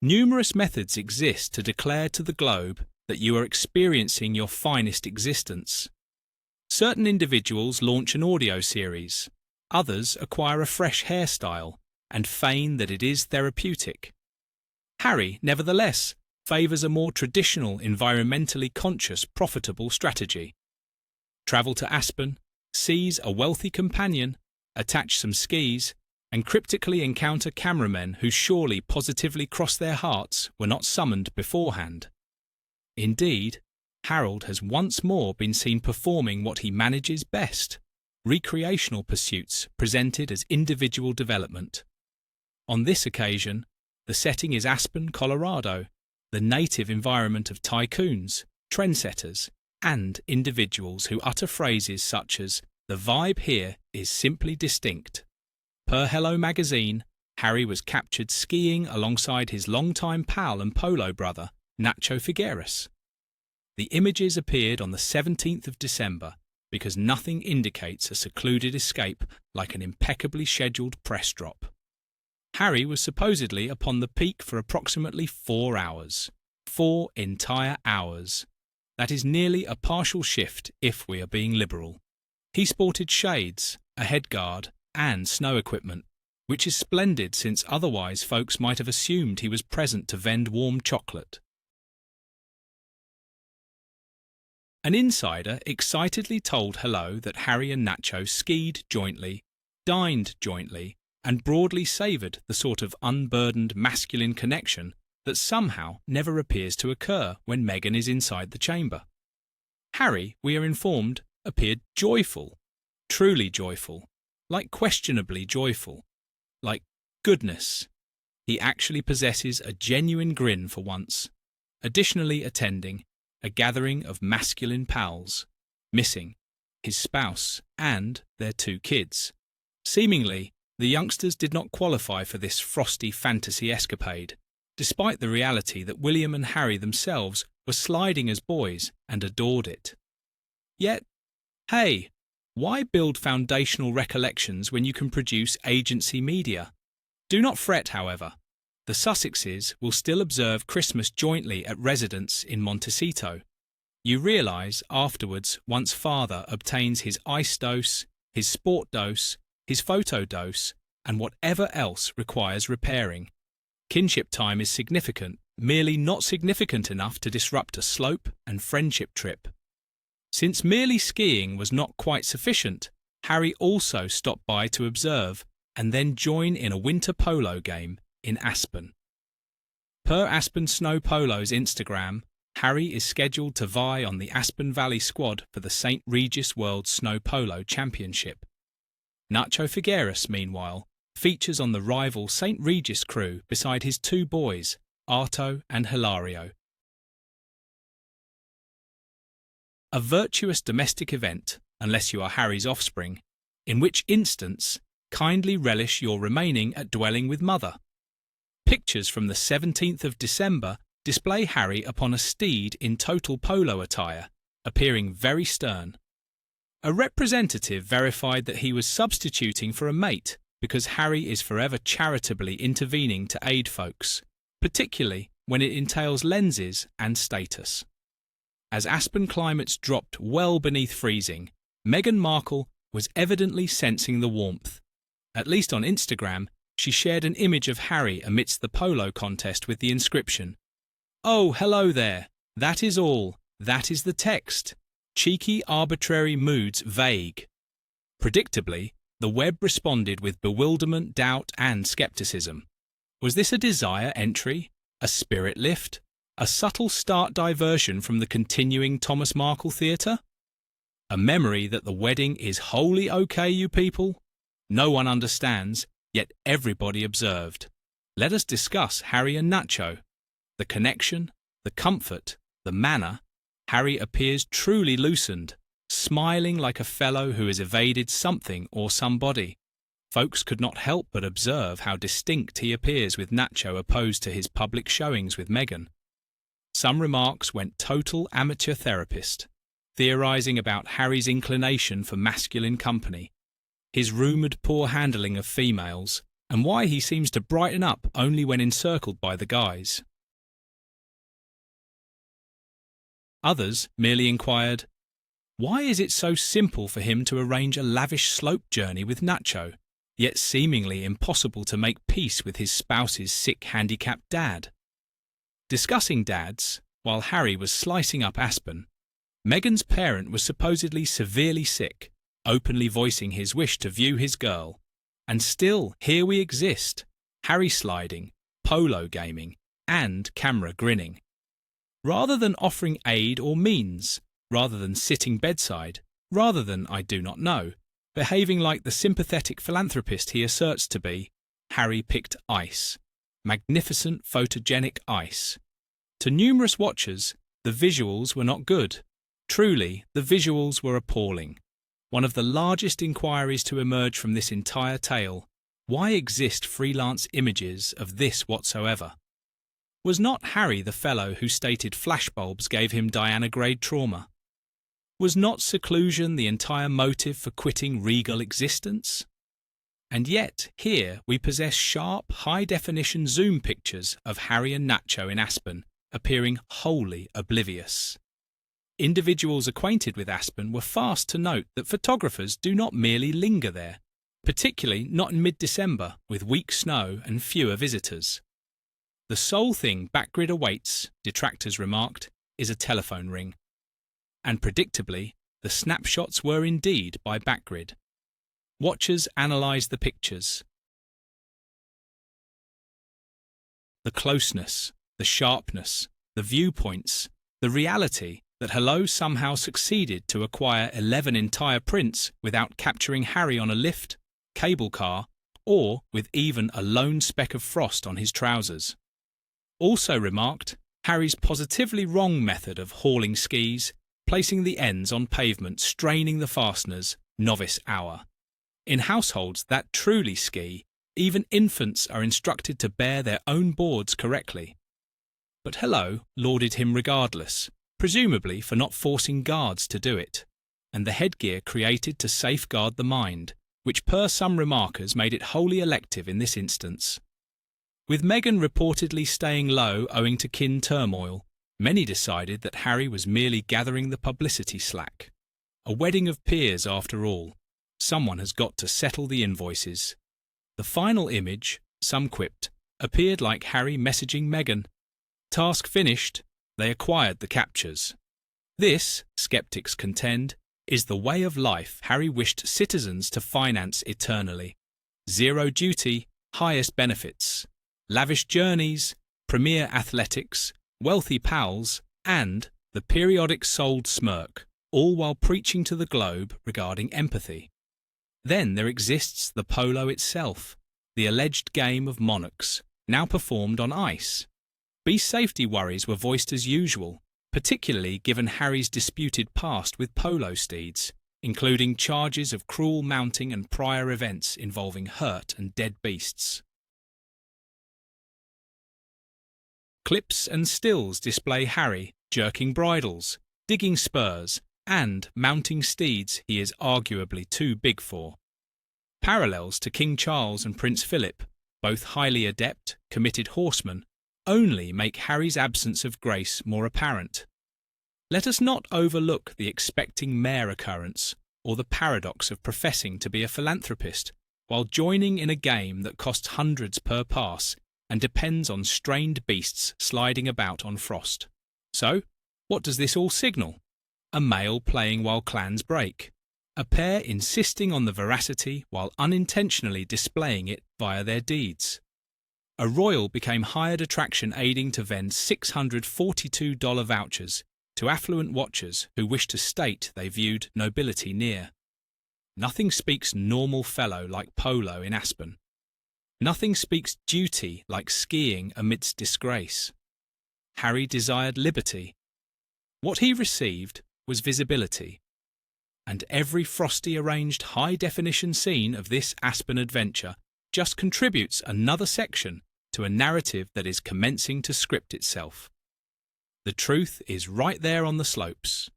Numerous methods exist to declare to the globe that you are experiencing your finest existence. Certain individuals launch an audio series, others acquire a fresh hairstyle and feign that it is therapeutic. Harry, nevertheless, favours a more traditional, environmentally conscious, profitable strategy. Travel to Aspen, seize a wealthy companion, attach some skis, and cryptically encounter cameramen who surely positively cross their hearts were not summoned beforehand. Indeed, Harold has once more been seen performing what he manages best, recreational pursuits presented as individual development. On this occasion, the setting is Aspen, Colorado, the native environment of tycoons, trendsetters, and individuals who utter phrases such as, "The vibe here is simply distinct." Per Hello magazine, Harry was captured skiing alongside his longtime pal and polo brother, Nacho Figueres. The images appeared on the 17th of December because nothing indicates a secluded escape like an impeccably scheduled press drop. Harry was supposedly upon the peak for approximately 4 hours. 4 entire hours. That is nearly a partial shift if we are being liberal. He sported shades, a headguard, and snow equipment, which is splendid since otherwise folks might have assumed he was present to vend warm chocolate. An insider excitedly told Hello that Harry and Nacho skied jointly, dined jointly, and broadly savoured the sort of unburdened masculine connection that somehow never appears to occur when Meghan is inside the chamber. Harry, we are informed, appeared joyful, truly joyful, like questionably joyful, like goodness. He actually possesses a genuine grin for once, additionally attending a gathering of masculine pals, missing his spouse and their 2 kids. Seemingly, the youngsters did not qualify for this frosty fantasy escapade, despite the reality that William and Harry themselves were sliding as boys and adored it. Yet, hey, why build foundational recollections when you can produce agency media? Do not fret, however. The Sussexes will still observe Christmas jointly at residence in Montecito. You realise afterwards once father obtains his ice dose, his sport dose, his photo dose, and whatever else requires repairing. Kinship time is significant, merely not significant enough to disrupt a slope and friendship trip. Since merely skiing was not quite sufficient, Harry also stopped by to observe and then join in a winter polo game in Aspen. Per Aspen Snow Polo's Instagram, Harry is scheduled to vie on the Aspen Valley squad for the St. Regis World Snow Polo Championship. Nacho Figueres, meanwhile, features on the rival St. Regis crew beside his 2 boys, Arto and Hilario. A virtuous domestic event, unless you are Harry's offspring, in which instance, kindly relish your remaining at dwelling with mother. Pictures from the 17th of December display Harry upon a steed in total polo attire, appearing very stern. A representative verified that he was substituting for a mate because Harry is forever charitably intervening to aid folks, particularly when it entails lenses and status. As Aspen climates dropped well beneath freezing, Meghan Markle was evidently sensing the warmth. At least on Instagram, she shared an image of Harry amidst the polo contest with the inscription, "Oh, hello there. That is all. That is the text. Cheeky arbitrary moods vague." Predictably, the web responded with bewilderment, doubt, and skepticism. Was this a desire entry? A spirit lift? A subtle start diversion from the continuing Thomas Markle theatre? A memory that the wedding is wholly okay, you people? No one understands, yet everybody observed. Let us discuss Harry and Nacho. The connection, the comfort, the manner. Harry appears truly loosened, smiling like a fellow who has evaded something or somebody. Folks could not help but observe how distinct he appears with Nacho opposed to his public showings with Meghan. Some remarks went total amateur therapist, theorising about Harry's inclination for masculine company, his rumoured poor handling of females, and why he seems to brighten up only when encircled by the guys. Others merely inquired, why is it so simple for him to arrange a lavish slope journey with Nacho, yet seemingly impossible to make peace with his spouse's sick handicapped dad? Discussing dads, while Harry was slicing up Aspen, Meghan's parent was supposedly severely sick, openly voicing his wish to view his girl. And still, here we exist, Harry sliding, polo gaming, and camera grinning. Rather than offering aid or means, rather than sitting bedside, rather than, I do not know, behaving like the sympathetic philanthropist he asserts to be, Harry picked ice. Magnificent photogenic ice. To numerous watchers, the visuals were not good. Truly, the visuals were appalling. One of the largest inquiries to emerge from this entire tale: why exist freelance images of this whatsoever? Was not Harry the fellow who stated flashbulbs gave him Diana-grade trauma? Was not seclusion the entire motive for quitting regal existence? And yet, here we possess sharp, high-definition zoom pictures of Harry and Nacho in Aspen, appearing wholly oblivious. Individuals acquainted with Aspen were fast to note that photographers do not merely linger there, particularly not in mid-December with weak snow and fewer visitors. The sole thing Backgrid awaits, detractors remarked, is a telephone ring. And predictably, the snapshots were indeed by Backgrid. Watchers analysed the pictures. The closeness, the sharpness, the viewpoints, the reality that Hello somehow succeeded to acquire 11 entire prints without capturing Harry on a lift, cable car, or with even a lone speck of frost on his trousers. Also remarked, Harry's positively wrong method of hauling skis, placing the ends on pavement, straining the fasteners, novice hour. In households that truly ski, even infants are instructed to bear their own boards correctly. But Hello lauded him regardless, presumably for not forcing guards to do it, and the headgear created to safeguard the mind, which per some remarkers made it wholly elective in this instance. With Meghan reportedly staying low owing to kin turmoil, many decided that Harry was merely gathering the publicity slack. A wedding of peers after all. Someone has got to settle the invoices. The final image, some quipped, appeared like Harry messaging Meghan. Task finished, they acquired the captures. This, skeptics contend, is the way of life Harry wished citizens to finance eternally. Zero duty, highest benefits. Lavish journeys, premier athletics, wealthy pals, and the periodic souled smirk, all while preaching to the globe regarding empathy. Then there exists the polo itself, the alleged game of monarchs, now performed on ice. Beast safety worries were voiced as usual, particularly given Harry's disputed past with polo steeds, including charges of cruel mounting and prior events involving hurt and dead beasts. Clips and stills display Harry jerking bridles, digging spurs, and mounting steeds he is arguably too big for. Parallels to King Charles and Prince Philip, both highly adept, committed horsemen, only make Harry's absence of grace more apparent. Let us not overlook the expecting mare occurrence, or the paradox of professing to be a philanthropist, while joining in a game that costs hundreds per pass and depends on strained beasts sliding about on frost. So, what does this all signal? A male playing while clans break. A pair insisting on the veracity while unintentionally displaying it via their deeds. A royal became hired attraction aiding to vend $642 vouchers to affluent watchers who wished to state they viewed nobility near. Nothing speaks normal fellow like polo in Aspen. Nothing speaks duty like skiing amidst disgrace. Harry desired liberty. What he received was visibility. And every frosty arranged high-definition scene of this Aspen adventure just contributes another section to a narrative that is commencing to script itself. The truth is right there on the slopes.